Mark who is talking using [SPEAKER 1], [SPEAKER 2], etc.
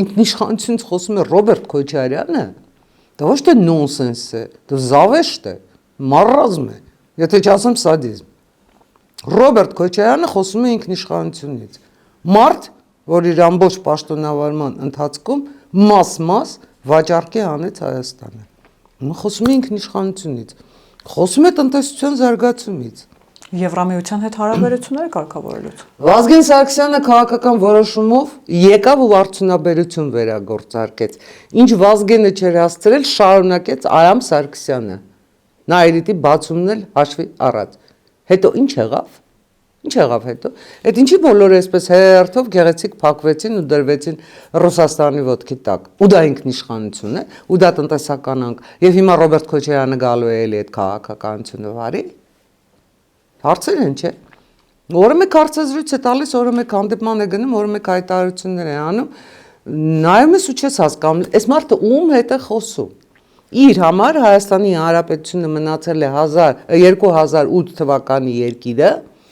[SPEAKER 1] ինքնիշխանությունից խոսում է Ռոբերտ Քոչարյանը, դա ոչ թե նոնսենս է, դա զավեշտ է, մարազմ է, եթե չասեմ սադիզմ։ Ռոբերտ Քոչարյանը խոսում է ինքնիշխանությունից։ Մարդ, որ իր ամբողջ պաշտոնավարման ընթացքում մաս վաճառքի անեց Հայաստանը։ Խոսում է ինքնիշխանությունից, խոսում է տնտեսության զարգացումից։
[SPEAKER 2] Եվրամիության հետ հարաբերությունները կարգավորելուց։
[SPEAKER 1] Վազգեն Սարգսյանը քաղաքական որոշումով եկավ ու արդյունաբերություն վերագործարկեց։ Ինչ Վազգենը չէր հասցրել, շարունակեց Արամ Սարգսյանը։ Նայրիտի բացումն էլ հաշվի առած։ Հետո ինչ եղավ։ Ինչ եղավ հետո։ Այդ ինչի բոլորը այսպես հերթով գեղեցիկ փակվեցին ու դրվեցին Ռուսաստանի ոտքի տակ։ Ու դա ինքնիշխանություն է, ու դա տնտեսական անգ։ Եվ հիմա Ռոբերտ Քոչարյանը գալու է էլի այդ քաղաքականությունը վարի։ Հարցեր են, չէ։ Օրը մեկ հարցազրույց է տալիս, օրը մեկ հանդիպման է գնում, օրը մեկ հայտարարություններ է անում։ Նայում ես ու չես հասկանում, այս մարդը ում հետ է խոսում։ Իր համար Հայաստանի Հանրապետությունը մնացել է 2008 թվականի երկիրը,